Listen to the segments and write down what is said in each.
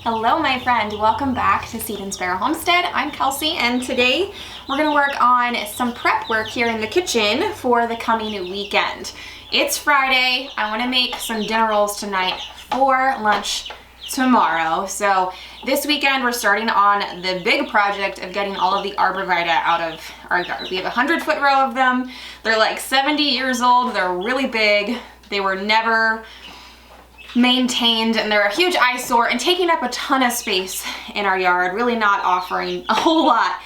Hello my friend, welcome back to Seed and Sparrow Homestead. I'm Kelsey and today we're going to work on some prep work here in the kitchen for the coming weekend. It's Friday, I want to make some dinner rolls tonight for lunch tomorrow. So this weekend we're starting on the big project of getting all of the Arborvitae out of our yard. We have a 100-foot row of them. They're like 70 years old, they're really big, they were never maintained, and they're a huge eyesore and taking up a ton of space in our yard, really not offering a whole lot.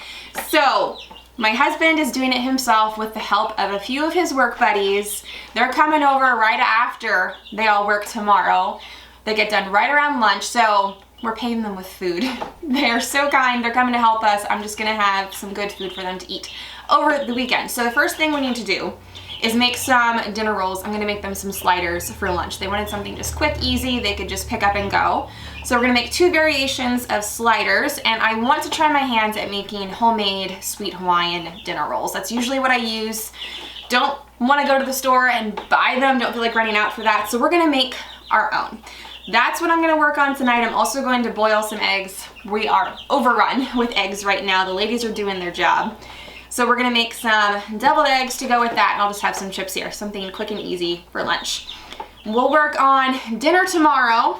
So my husband is doing it himself with the help of a few of his work buddies. They're coming over right after they all work tomorrow. They get done right around lunch, so we're paying them with food. They're so kind, they're coming to help us. I'm just gonna have some good food for them to eat over the weekend. So the first thing we need to do is make some dinner rolls. I'm gonna make them some sliders for lunch. They wanted something just quick, easy, they could just pick up and go. So we're gonna make two variations of sliders, and I want to try my hands at making homemade sweet Hawaiian dinner rolls. That's usually what I use. Don't wanna go to the store and buy them, don't feel like running out for that, so we're gonna make our own. That's what I'm gonna work on tonight. I'm also going to boil some eggs. We are overrun with eggs right now. The ladies are doing their job. So we're gonna make some deviled eggs to go with that, and I'll just have some chips here, something quick and easy for lunch. We'll work on dinner tomorrow.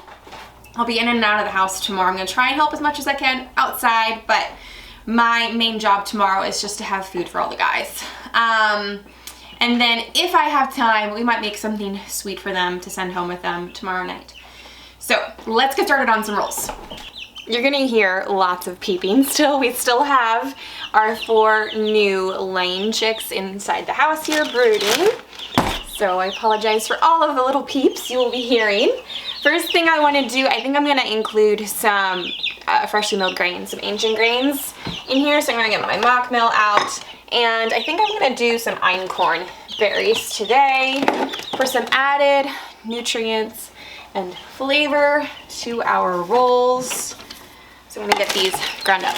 I'll be in and out of the house tomorrow. I'm gonna try and help as much as I can outside, but my main job tomorrow is just to have food for all the guys. And then if I have time, we might make something sweet for them to send home with them tomorrow night. So let's get started on some rolls. You're gonna hear lots of peeping still. We still have our 4 new laying chicks inside the house here brooding. So I apologize for all of the little peeps you will be hearing. First thing I wanna do, I think I'm gonna include some freshly milled grains, some ancient grains in here. So I'm gonna get my mock mill out, and I think I'm gonna do some einkorn berries today for some added nutrients and flavor to our rolls. So I'm gonna get these ground up.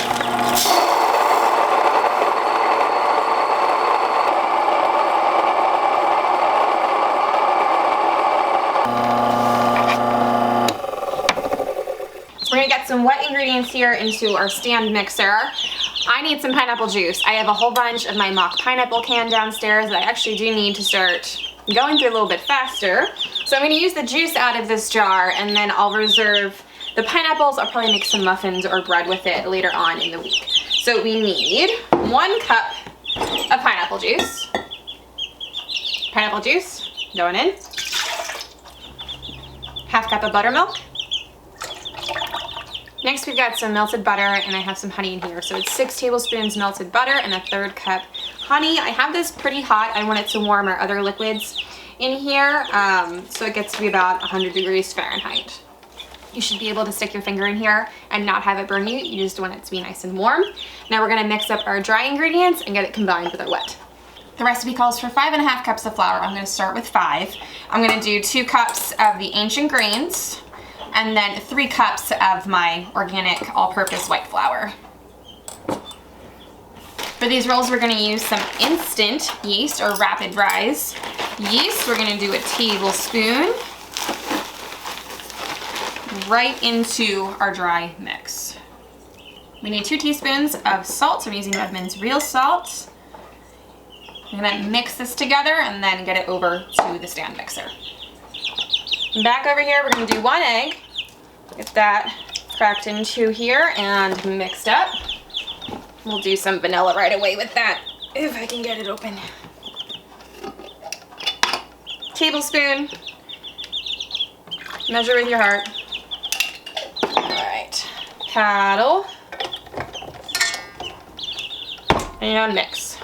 So we're gonna get some wet ingredients here into our stand mixer. I need some pineapple juice. I have a whole bunch of my mock pineapple can downstairs that I actually do need to start going through a little bit faster. So I'm gonna use the juice out of this jar, and then I'll reserve the pineapples. I'll probably make some muffins or bread with it later on in the week. So we need 1 cup of pineapple juice. Pineapple juice going in. Half cup of buttermilk. Next we've got some melted butter, and I have some honey in here. So it's 6 tablespoons melted butter and a 1/3 cup honey. I have this pretty hot. I want it to warm our other liquids in here. So it gets to be about 100 degrees Fahrenheit. You should be able to stick your finger in here and not have it burn you. You just want it to be nice and warm. Now we're gonna mix up our dry ingredients and get it combined with our wet. The recipe calls for 5½ cups of flour. I'm gonna start with 5. I'm gonna do 2 cups of the ancient grains, and then 3 cups of my organic all-purpose white flour. For these rolls, we're gonna use some instant yeast or rapid rise yeast. We're gonna do a tablespoon right into our dry mix. We need 2 teaspoons of salt. So I'm using Redmond's real salt. I'm gonna mix this together and then get it over to the stand mixer. Back over here, we're gonna do 1 egg. Get that cracked into here and mixed up. We'll do some vanilla right away with that, if I can get it open. Tablespoon. Measure with your heart. Alright, paddle, and mix.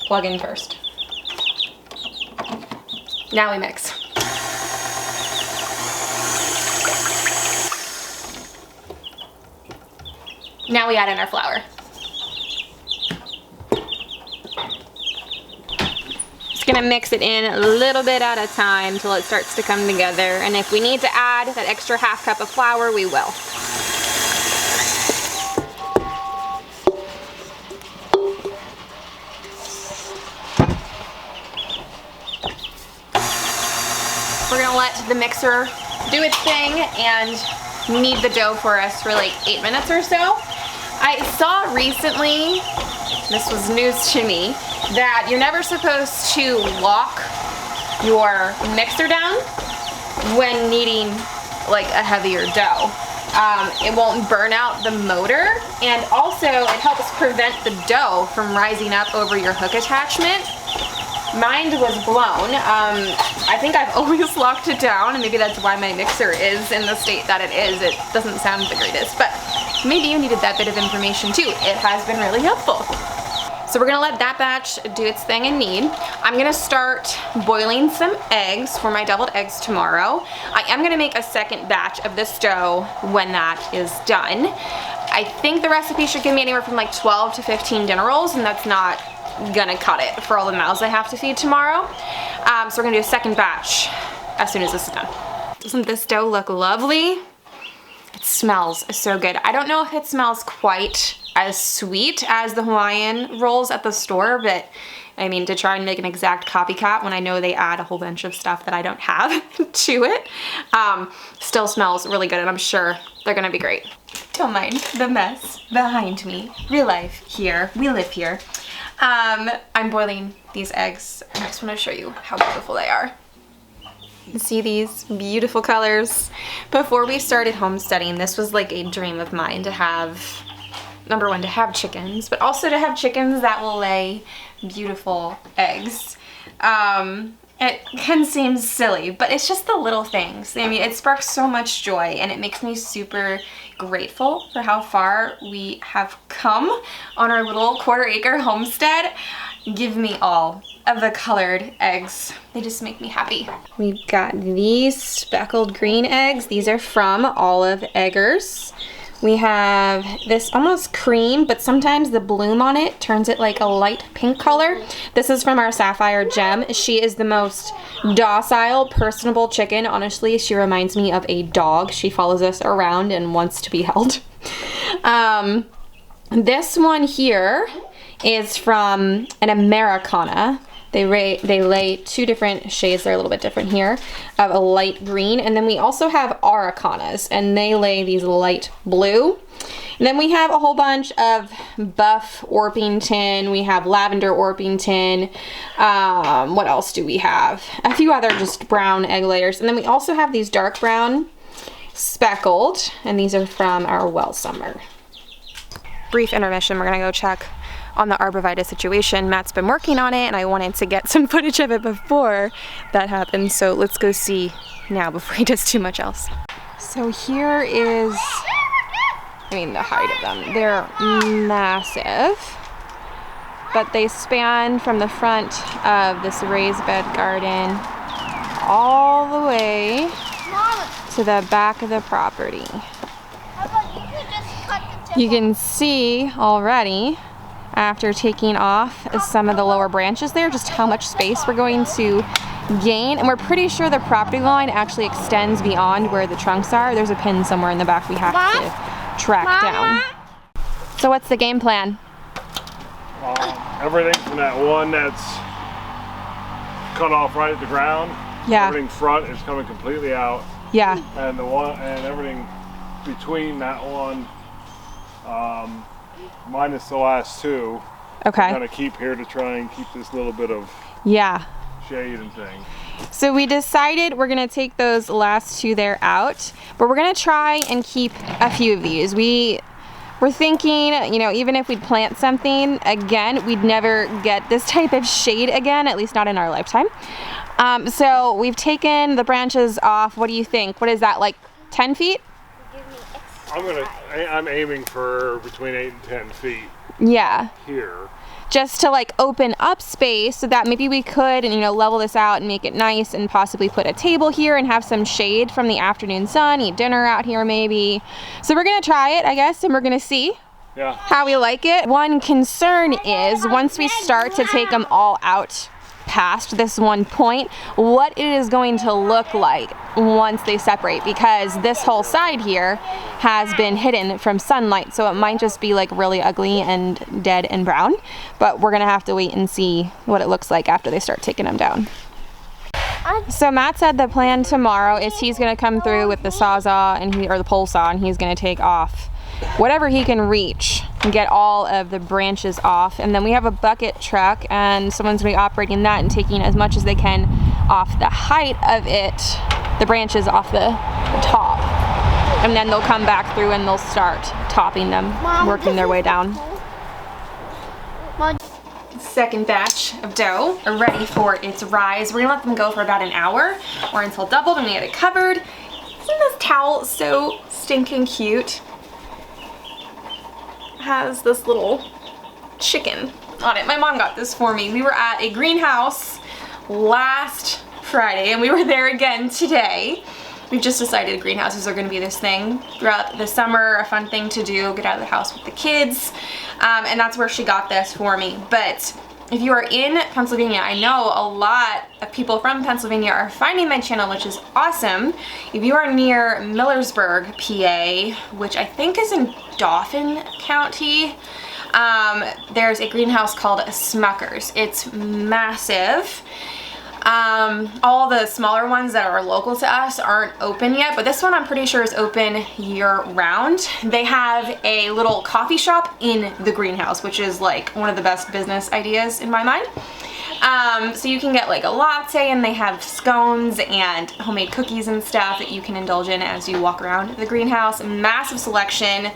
Plug in first. Now we mix. Now we add in our flour. Just gonna mix it in a little bit at a time till it starts to come together, and if we need to add that extra ½ cup of flour, we will. We're gonna let the mixer do its thing and knead the dough for us for like 8 minutes or so. I saw recently, this was news to me, that you're never supposed to lock your mixer down when kneading like a heavier dough. It won't burn out the motor, and also it helps prevent the dough from rising up over your hook attachment. Mine was blown. I think I've always locked it down, and maybe that's why my mixer is in the state that it is. It doesn't sound the greatest, but maybe you needed that bit of information too. It has been really helpful. So we're gonna let that batch do its thing and knead. I'm gonna start boiling some eggs for my deviled eggs tomorrow. I am gonna make a second batch of this dough when that is done. I think the recipe should give me anywhere from like 12 to 15 dinner rolls, and that's not gonna cut it for all the mouths I have to feed tomorrow. So we're gonna do a second batch as soon as this is done. Doesn't this dough look lovely? It smells so good. I don't know if it smells quite as sweet as the Hawaiian rolls at the store, but I mean, to try and make an exact copycat when I know they add a whole bunch of stuff that I don't have to it, still smells really good, and I'm sure they're gonna be great. Don't mind the mess behind me. Real life here, we live here. I'm boiling these eggs, and I just wanna show you how beautiful they are. See these beautiful colors? Before we started homesteading, this was like a dream of mine to have, number one, to have chickens, but also to have chickens that will lay beautiful eggs. It can seem silly, but it's just the little things. I mean, it sparks so much joy, and it makes me super grateful for how far we have come on our little quarter-acre homestead. Give me all of the colored eggs. They just make me happy. We've got these speckled green eggs. These are from Olive Eggers. We have this almost cream, but sometimes the bloom on it turns it like a light pink color. This is from our Sapphire Gem. She is the most docile, personable chicken. Honestly, she reminds me of a dog. She follows us around and wants to be held. This one here is from an Americana. They lay two different shades. They're a little bit different here of a light green. And then we also have Aracanas, and they lay these light blue. And then we have a whole bunch of buff Orpington. We have lavender Orpington. What else do we have? A few other just brown egg layers. And then we also have these dark brown speckled, and these are from our Well Summer. Brief intermission. We're gonna go check on the Arborvitae situation. Matt's been working on it, and I wanted to get some footage of it before that happened, so let's go see now before he does too much else. So here is, I mean, the height of them. They're massive, but they span from the front of this raised bed garden all the way to the back of the property. You can see already, after taking off some of the lower branches there, just how much space we're going to gain. And we're pretty sure the property line actually extends beyond where the trunks are. There's a pin somewhere in the back we have to track down. So what's the game plan? Everything from that one that's cut off right at the ground. Yeah. Everything front is coming completely out. Yeah. And the one and everything between that one, minus the last two. Okay. I'm gonna keep here to try and keep this little bit of shade and thing. So we decided we're gonna take those last two there out, but we're gonna try and keep a few of these. We're thinking, you know, even if we'd plant something again, we'd never get this type of shade again, at least not in our lifetime. So we've taken the branches off. What do you think? What is that, like 10 feet? I'm aiming for between 8 and 10 feet. Yeah. Here. Just to like open up space so that maybe we could, and you know, level this out and make it nice, and possibly put a table here and have some shade from the afternoon sun, eat dinner out here maybe. So we're gonna try it, I guess, and we're gonna see how we like it. One concern is once we start to take them all out past this one point, what it is going to look like once they separate, because this whole side here has been hidden from sunlight, so it might just be like really ugly and dead and brown, but we're gonna have to wait and see what it looks like after they start taking them down. So Matt said the plan tomorrow is he's gonna come through with the sawzall or the pole saw, and he's gonna take off whatever he can reach and get all of the branches off. And then we have a bucket truck, and someone's gonna be operating that and taking as much as they can off the height of it, the branches off the top. And then they'll come back through and they'll start topping them, working their way down. Second batch of dough are ready for its rise. We're gonna let them go for about an hour or until doubled, and we have it covered. Isn't this towel so stinking cute? It has this little chicken on it. My mom got this for me. We were at a greenhouse last Friday and we were there again today. We've just decided greenhouses are going to be this thing throughout the summer, a fun thing to do, get out of the house with the kids, and that's where she got this for me. But if you are in Pennsylvania, I know a lot of people from Pennsylvania are finding my channel, which is awesome. If you are near Millersburg, PA, which I think is in Dauphin County, there's a greenhouse called Smucker's. It's massive. All the smaller ones that are local to us aren't open yet, but this one I'm pretty sure is open year round. They have a little coffee shop in the greenhouse, which is like one of the best business ideas in my mind. So you can get like a latte, and they have scones and homemade cookies and stuff that you can indulge in as you walk around the greenhouse. A massive selection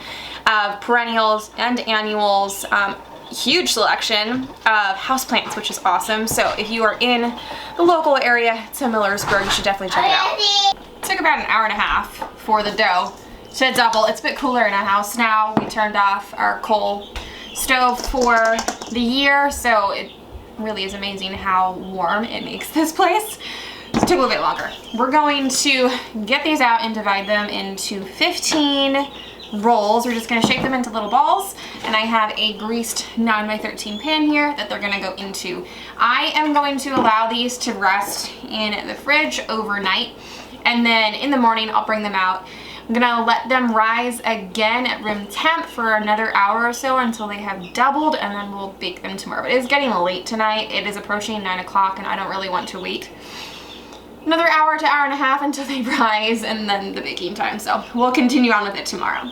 of perennials and annuals. Huge selection of houseplants, which is awesome. So if you are in the local area to Millersburg, you should definitely check it out. It took about an hour and a half for the dough to double. It's a bit cooler in our house now. We turned off our coal stove for the year, so it really is amazing how warm it makes this place. So it took a little bit longer. We're going to get these out and divide them into 15 rolls. We're just going to shape them into little balls, and I have a greased 9x13 pan here that they're going to go into. I am going to allow these to rest in the fridge overnight, and then in the morning I'll bring them out. I'm going to let them rise again at room temp for another hour or so until they have doubled, and then we'll bake them tomorrow. But it's getting late tonight. It is approaching 9 o'clock, and I don't really want to wait another hour to hour and a half until they rise and then the baking time. So we'll continue on with it tomorrow.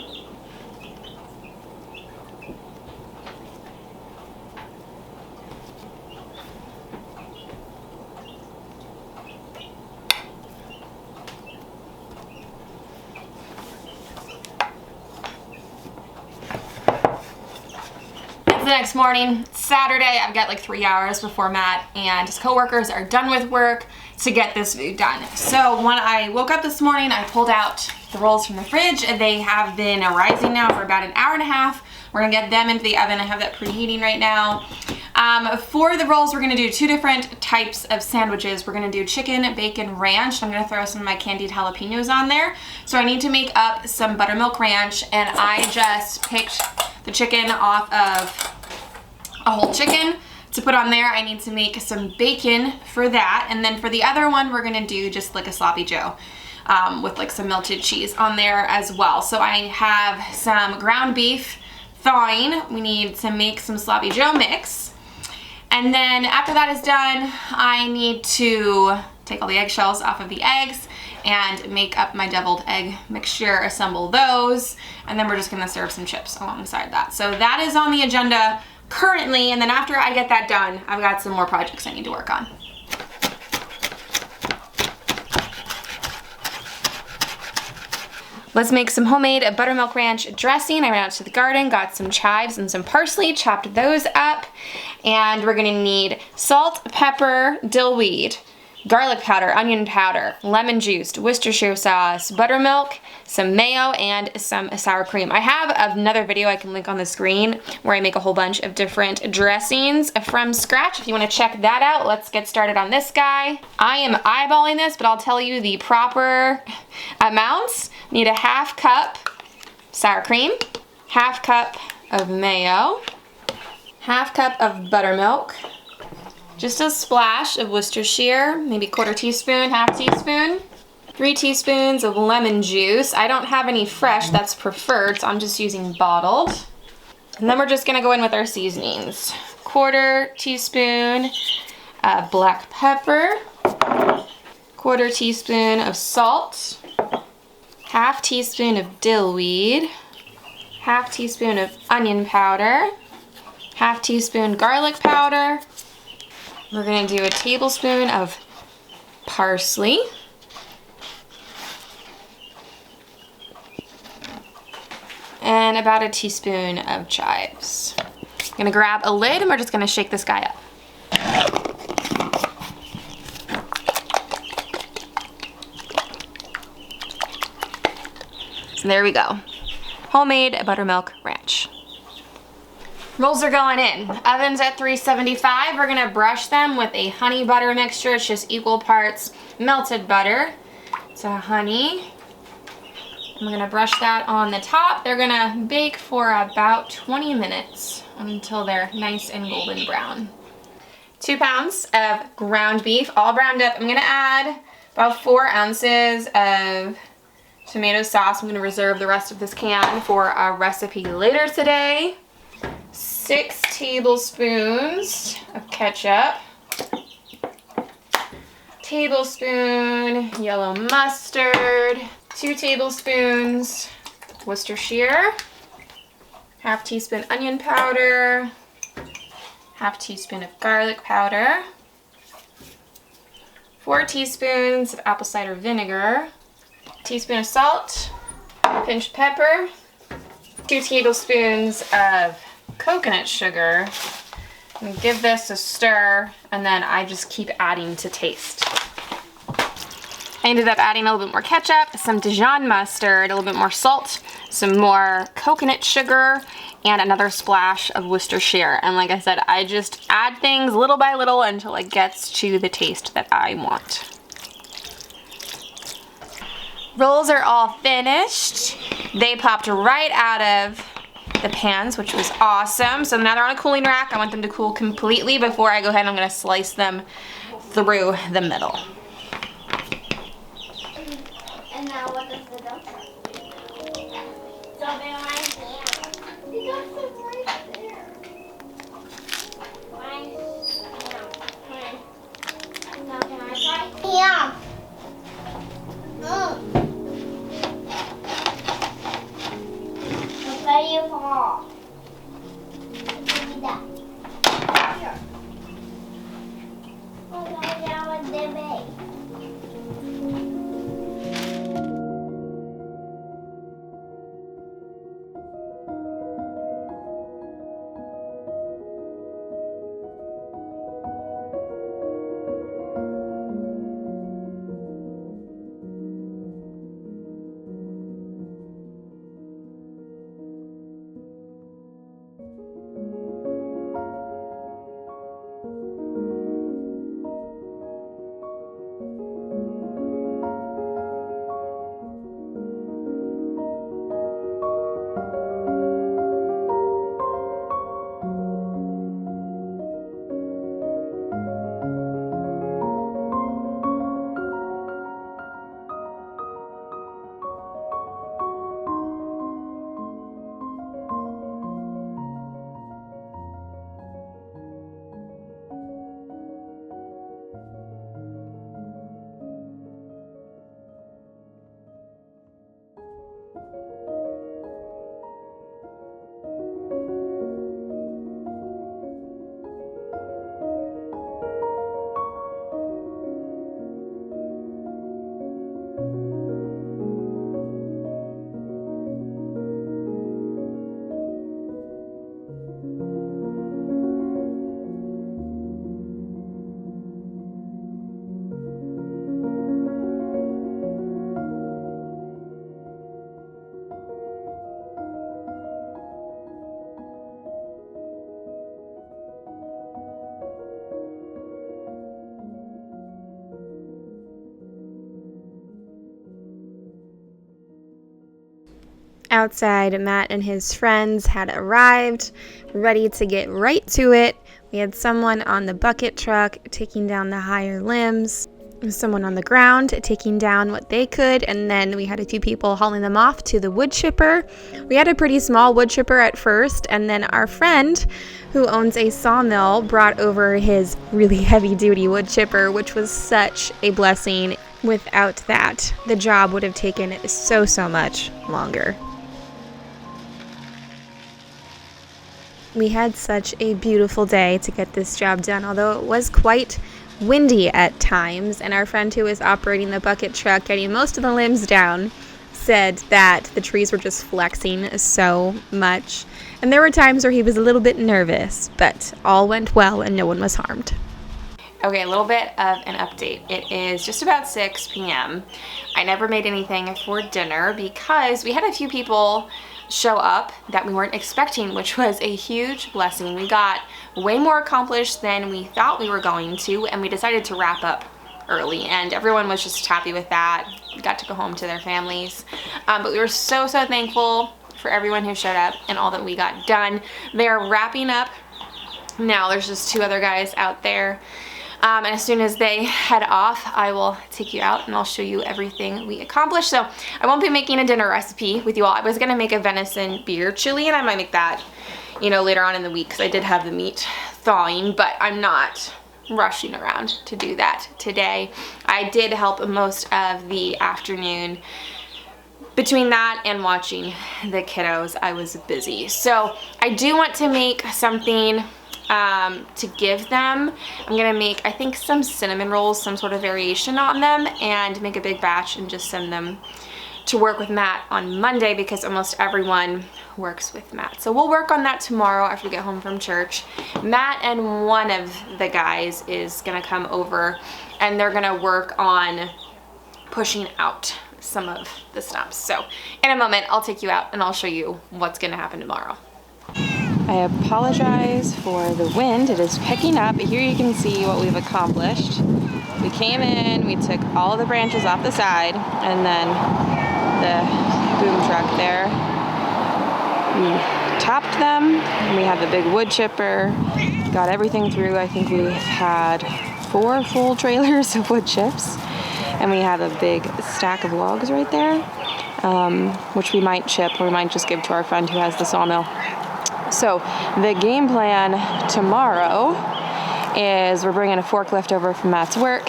The next morning, Saturday, I've got like 3 hours before Matt and his coworkers are done with work to get this food done. So when I woke up this morning, I pulled out the rolls from the fridge, and they have been rising now for about an hour and a half. We're gonna get them into the oven. I have that preheating right now. For the rolls, we're gonna do 2 different types of sandwiches. We're gonna do chicken bacon ranch. I'm gonna throw some of my candied jalapenos on there. So I need to make up some buttermilk ranch, and I just picked the chicken off of a whole chicken to put on there. I need to make some bacon for that, and then for the other one we're gonna do just like a sloppy joe with like some melted cheese on there as well. So I have some ground beef thawing. We need to make some sloppy joe mix, and then after that is done, I need to take all the eggshells off of the eggs and make up my deviled egg mixture, assemble those, and then we're just gonna serve some chips alongside that. So that is on the agenda currently, and then after I get that done, I've got some more projects I need to work on. Let's make some homemade buttermilk ranch dressing. I went out to the garden, got some chives and some parsley, chopped those up, and we're gonna need salt, pepper, dill weed, garlic powder, onion powder, lemon juice, Worcestershire sauce, buttermilk, some mayo, and some sour cream. I have another video I can link on the screen where I make a whole bunch of different dressings from scratch. If you want to check that out, let's get started on this guy. I am eyeballing this, but I'll tell you the proper amounts. Need a 1/2 cup sour cream, 1/2 cup of mayo, 1/2 cup of buttermilk, just a splash of Worcestershire, maybe 1/4 teaspoon, 1/2 teaspoon, 3 teaspoons of lemon juice. I don't have any fresh, that's preferred, so I'm just using bottled. And then we're just gonna go in with our seasonings. 1/4 teaspoon of black pepper, 1/4 teaspoon of salt, 1/2 teaspoon of dill weed, 1/2 teaspoon of onion powder, 1/2 teaspoon garlic powder. We're gonna do a tablespoon of parsley, and about a teaspoon of chives. I'm gonna grab a lid and we're just gonna shake this guy up. So there we go. Homemade buttermilk ranch. Rolls are going in. Oven's at 375. We're gonna brush them with a honey butter mixture. It's just equal parts melted butter to honey. I'm gonna brush that on the top. They're gonna bake for about 20 minutes until they're nice and golden brown. 2 pounds of ground beef, all browned up. I'm gonna add about 4 ounces of tomato sauce. I'm gonna reserve the rest of this can for a recipe later today. 6 tablespoons of ketchup. Tablespoon yellow mustard. 2 tablespoons Worcestershire. 1/2 teaspoon onion powder. 1/2 teaspoon of garlic powder. 4 teaspoons of apple cider vinegar. A teaspoon of salt. Pinched pepper. 2 tablespoons of coconut sugar. And give this a stir, and then I just keep adding to taste. I ended up adding a little bit more ketchup, some Dijon mustard, a little bit more salt, some more coconut sugar, and another splash of Worcestershire. And like I said, I just add things little by little until it gets to the taste that I want. Rolls are all finished. They popped right out of the pans, which was awesome. So now they're on a cooling rack. I want them to cool completely before I go ahead and I'm gonna slice them through the middle. And now what does the dough do? So they're right there. The dough's right there. Now can I try? Yeah. Where do you fall? Give me that. Here. Oh, that was the bag. Outside, Matt and his friends had arrived, ready to get right to it. We had someone on the bucket truck taking down the higher limbs, someone on the ground taking down what they could, and then we had a few people hauling them off to the wood chipper. We had a pretty small wood chipper at first, and then our friend who owns a sawmill brought over his really heavy-duty wood chipper, which was such a blessing. Without that, the job would have taken so much longer. We had such a beautiful day to get this job done, although it was quite windy at times, and our friend who was operating the bucket truck, getting most of the limbs down, said that the trees were just flexing so much. And there were times where he was a little bit nervous, but all went well and no one was harmed. Okay, a little bit of an update. It is just about 6 p.m. I never made anything for dinner because we had a few people show up that we weren't expecting, which was a huge blessing. We got way more accomplished than we thought we were going to, and we decided to wrap up early, and everyone was just happy with that. Got to go home to their families, but we were so thankful for everyone who showed up and all that we got done. They're wrapping up now. There's just 2 other guys out there. And as soon as they head off, I will take you out and I'll show you everything we accomplished. So I won't be making a dinner recipe with you all. I was gonna make a venison beer chili, and I might make that, later on in the week because I did have the meat thawing, but I'm not rushing around to do that today. I did help most of the afternoon. Between that and watching the kiddos, I was busy. So I do want to make something to give them. I'm gonna make, I think, some cinnamon rolls, some sort of variation on them, and make a big batch and just send them to work with Matt on Monday because almost everyone works with Matt. So we'll work on that tomorrow after we get home from church. Matt and one of the guys is gonna come over and they're gonna work on pushing out some of the stumps. So in a moment, I'll take you out and I'll show you what's gonna happen tomorrow. I apologize for the wind. It is picking up, but here you can see what we've accomplished. We came in, we took all the branches off the side, and then the boom truck there, we topped them, and we had the big wood chipper, got everything through. I think we've had 4 full trailers of wood chips, and we have a big stack of logs right there, which we might chip or we might just give to our friend who has the sawmill. So the game plan tomorrow is we're bringing a forklift over from Matt's work,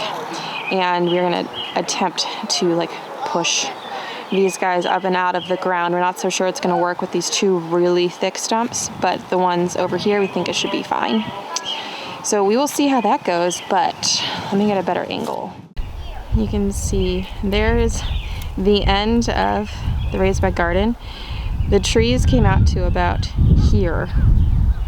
and we're going to attempt to push these guys up and out of the ground. We're not so sure it's going to work with these 2 really thick stumps, but the ones over here we think it should be fine. So we will see how that goes, but let me get a better angle. You can see there's the end of the raised bed garden. The trees came out to about here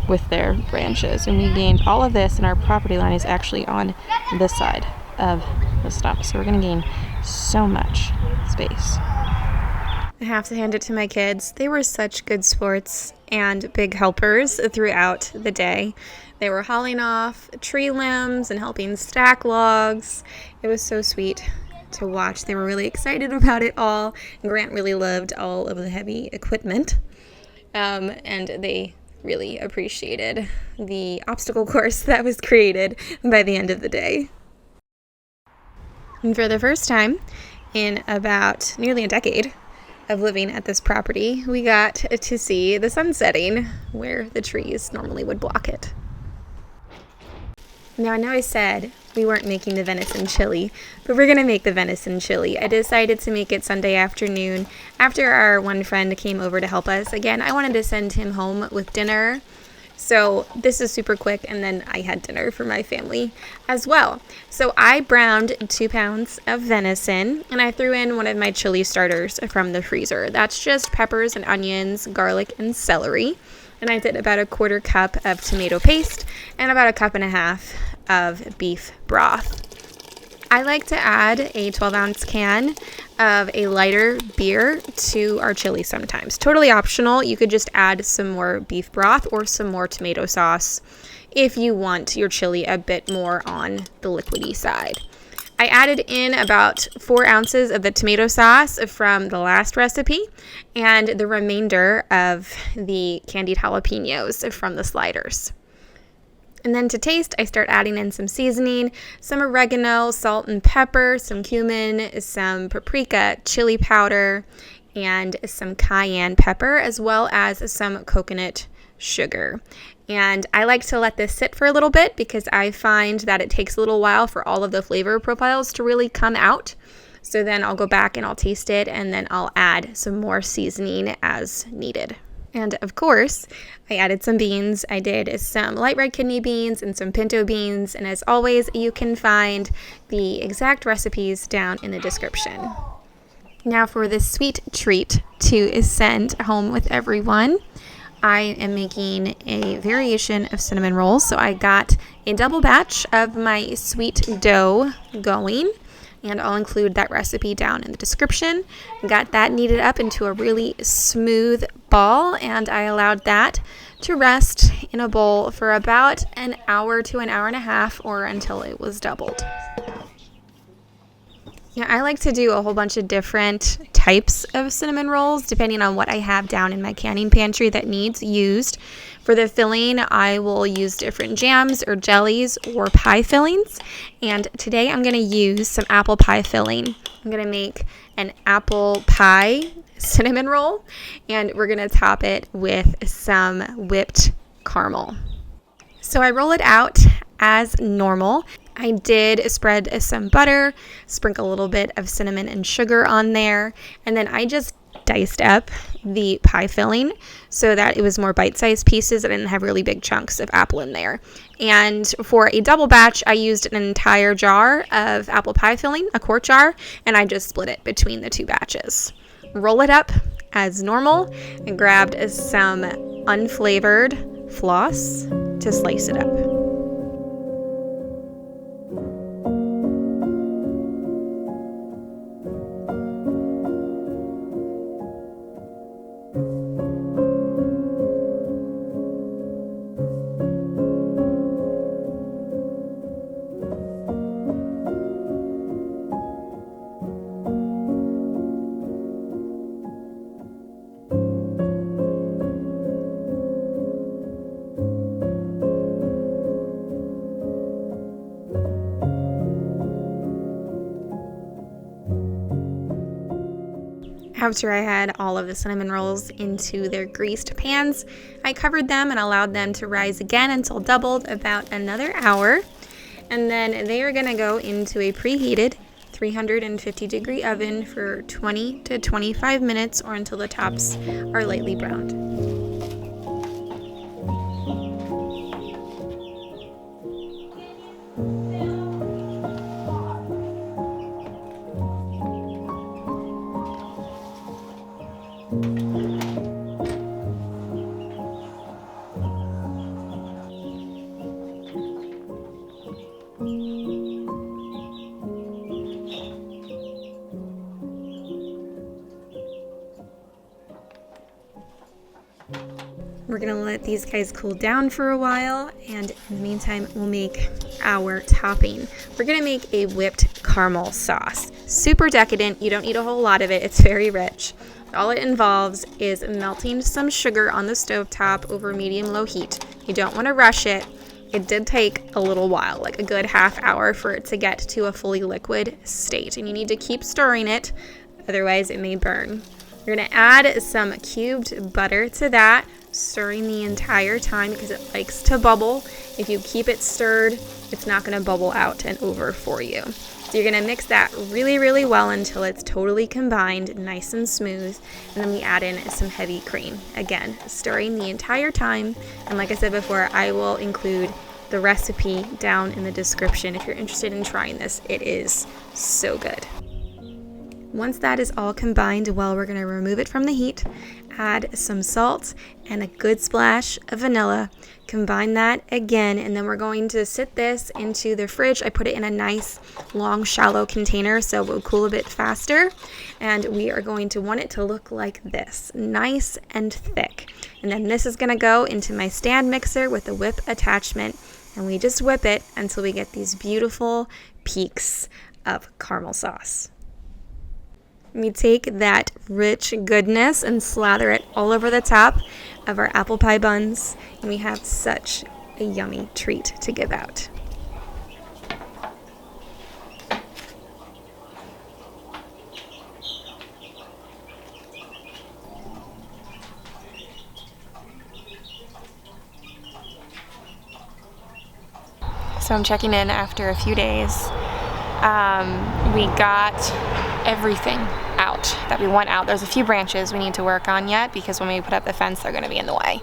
with their branches, and we gained all of this, and our property line is actually on this side of the stump, so we're going to gain so much space. I have to hand it to my kids. They were such good sports and big helpers throughout the day. They were hauling off tree limbs and helping stack logs. It was so sweet to watch. They were really excited about it all. Grant really loved all of the heavy equipment, and they really appreciated the obstacle course that was created by the end of the day. And for the first time in about nearly a decade of living at this property, we got to see the sun setting where the trees normally would block it. Now, I know I said we weren't making the venison chili, but we're going to make the venison chili. I decided to make it Sunday afternoon after our one friend came over to help us. Again, I wanted to send him home with dinner, so this is super quick, and then I had dinner for my family as well. So I browned 2 pounds of venison, and I threw in one of my chili starters from the freezer. That's just peppers and onions, garlic, and celery. And I did about a 1/4 cup of tomato paste and about 1.5 cups of beef broth. I like to add a 12-ounce can of a lighter beer to our chili sometimes. Totally optional. You could just add some more beef broth or some more tomato sauce if you want your chili a bit more on the liquidy side. I added in about 4 ounces of the tomato sauce from the last recipe and the remainder of the candied jalapenos from the sliders. And then to taste, I start adding in some seasoning, some oregano, salt and pepper, some cumin, some paprika, chili powder, and some cayenne pepper, as well as some coconut sugar. And I like to let this sit for a little bit because I find that it takes a little while for all of the flavor profiles to really come out. So then I'll go back and I'll taste it, and then I'll add some more seasoning as needed. And of course, I added some beans. I did some light red kidney beans and some pinto beans. And as always, you can find the exact recipes down in the description. Now for this sweet treat to send home with everyone, I am making a variation of cinnamon rolls. So I got a double batch of my sweet dough going, and I'll include that recipe down in the description. Got that kneaded up into a really smooth ball, and I allowed that to rest in a bowl for about an hour to an hour and a half, or until it was doubled. Yeah, I like to do a whole bunch of different types of cinnamon rolls depending on what I have down in my canning pantry that needs used. For the filling, I will use different jams or jellies or pie fillings. And today I'm going to use some apple pie filling. I'm going to make an apple pie cinnamon roll, and we're going to top it with some whipped caramel. So I roll it out as normal. I did spread some butter, sprinkle a little bit of cinnamon and sugar on there, and then I just diced up the pie filling so that it was more bite-sized pieces. I didn't have really big chunks of apple in there. And for a double batch, I used an entire jar of apple pie filling, a quart jar, and I just split it between the two batches. Roll it up as normal and grabbed some unflavored floss to slice it up. After I had all of the cinnamon rolls into their greased pans, I covered them and allowed them to rise again until doubled, about another hour. And then they are going to go into a preheated 350-degree oven for 20 to 25 minutes, or until the tops are lightly browned. We're going to let these guys cool down for a while, and in the meantime, we'll make our topping. We're going to make a whipped caramel sauce. Super decadent. You don't need a whole lot of it. It's very rich. All it involves is melting some sugar on the stovetop over medium-low heat. You don't want to rush it. It did take a little while, like a good half hour, for it to get to a fully liquid state, and you need to keep stirring it, otherwise it may burn. You're going to add some cubed butter to that, stirring the entire time because it likes to bubble. If you keep it stirred, it's not going to bubble out and over for you. So you're going to mix that really, really well until it's totally combined, nice and smooth. And then we add in some heavy cream. Again, stirring the entire time. And like I said before, I will include the recipe down in the description if you're interested in trying this. It is so good. Once that is all combined well, we're going to remove it from the heat, add some salt and a good splash of vanilla. Combine that again, and then we're going to sit this into the fridge. I put it in a nice long shallow container so it will cool a bit faster, and we are going to want it to look like this, nice and thick. And then this is going to go into my stand mixer with a whip attachment, and we just whip it until we get these beautiful peaks of caramel sauce. We take that rich goodness and slather it all over the top of our apple pie buns, and we have such a yummy treat to give out. So I'm checking in after a few days. We got everything out that we want out. There's a few branches we need to work on yet because when we put up the fence, they're going to be in the way.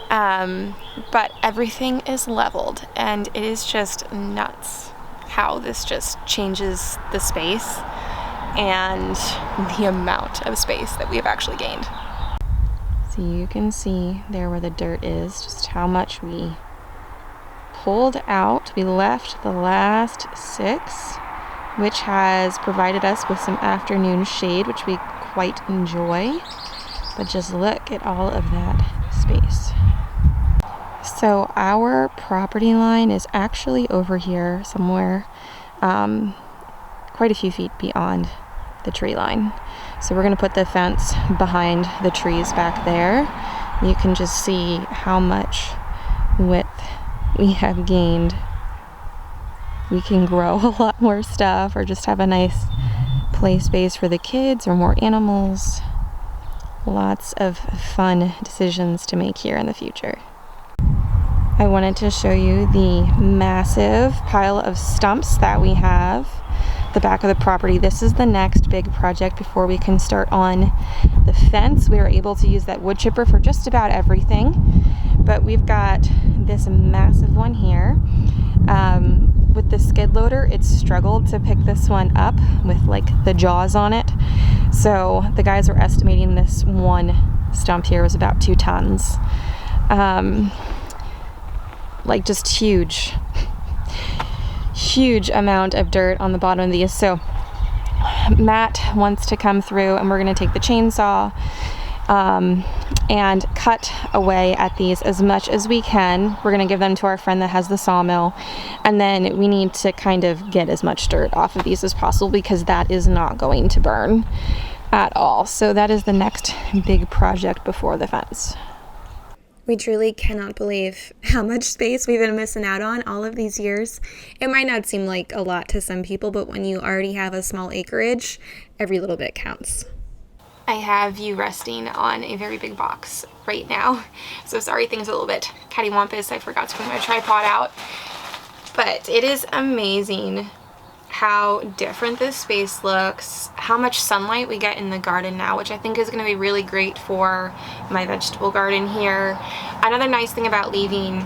But everything is leveled, and it is just nuts how this just changes the space and the amount of space that we have actually gained. So you can see there where the dirt is, just how much we pulled out. We left the last 6, which has provided us with some afternoon shade, which we quite enjoy. But just look at all of that space. So our property line is actually over here somewhere, quite a few feet beyond the tree line. So we're going to put the fence behind the trees back there. You can just see how much width we have gained. We can grow a lot more stuff or just have a nice play space for the kids or more animals. Lots of fun decisions to make here in the future. I wanted to show you the massive pile of stumps that we have at the back of the property. This is the next big project before we can start on the fence. We were able to use that wood chipper for just about everything, but we've got this massive one here. With the skid loader, it's struggled to pick this one up with like the jaws on it. So the guys were estimating this one stump here was about 2 tons. Like just huge amount of dirt on the bottom of these. So Matt wants to come through and we're going to take the chainsaw and cut away at these as much as we can. We're going to give them to our friend that has the sawmill, and then we need to kind of get as much dirt off of these as possible because that is not going to burn at all. So that is the next big project before the fence. We truly cannot believe how much space we've been missing out on all of these years. It might not seem like a lot to some people, but when you already have a small acreage, every little bit counts. I have you resting on a very big box right now. So sorry, things are a little bit cattywampus. I forgot to put my tripod out. But it is amazing how different this space looks, how much sunlight we get in the garden now, which I think is going to be really great for my vegetable garden here. Another nice thing about leaving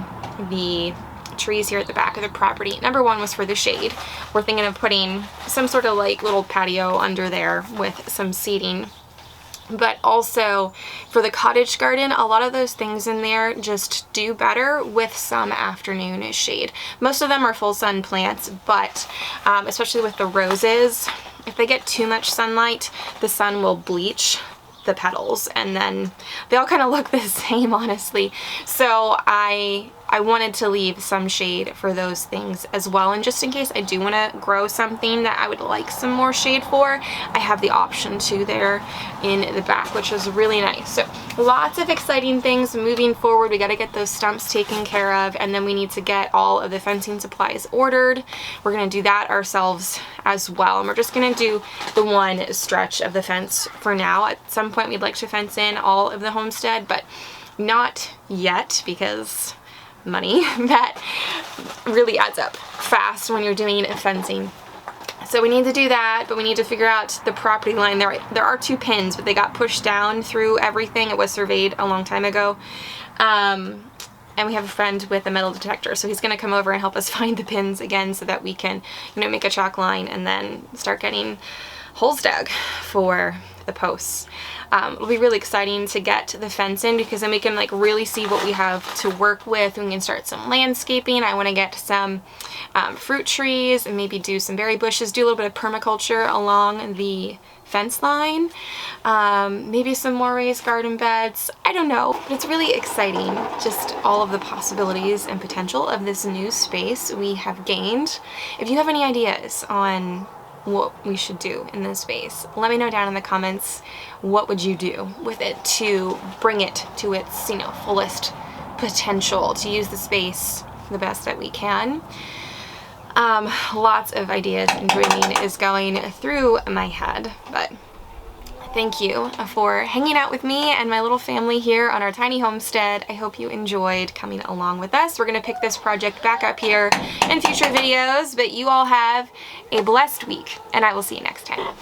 the trees here at the back of the property, number one was for the shade. We're thinking of putting some sort of like little patio under there with some seating. But also for the cottage garden, a lot of those things in there just do better with some afternoon shade. Most of them are full sun plants, but especially with the roses, if they get too much sunlight, the sun will bleach the petals and then they all kind of look the same, honestly. So I wanted to leave some shade for those things as well, and just in case I do want to grow something that I would like some more shade for, I have the option to there in the back, which is really nice. So lots of exciting things moving forward. We got to get those stumps taken care of, and then we need to get all of the fencing supplies ordered. We're going to do that ourselves as well, and we're just going to do the one stretch of the fence for now. At some point we'd like to fence in all of the homestead, but not yet because money, that really adds up fast when you're doing fencing. So we need to do that, but we need to figure out the property line. There are 2 pins, but they got pushed down through everything. It was surveyed a long time ago. And we have a friend with a metal detector, so he's going to come over and help us find the pins again so that we can, make a chalk line and then start getting holes dug for the posts. It'll be really exciting to get the fence in because then we can really see what we have to work with. We can start some landscaping. I want to get some fruit trees and maybe do some berry bushes, do a little bit of permaculture along the fence line, maybe some more raised garden beds. I don't know, but it's really exciting, just all of the possibilities and potential of this new space we have gained. If you have any ideas on what we should do in this space, let me know down in the comments. What would you do with it to bring it to its fullest potential, to use the space the best that we can? Lots of ideas and dreaming is going through my head, but thank you for hanging out with me and my little family here on our tiny homestead. I hope you enjoyed coming along with us. We're gonna pick this project back up here in future videos, but you all have a blessed week, and I will see you next time.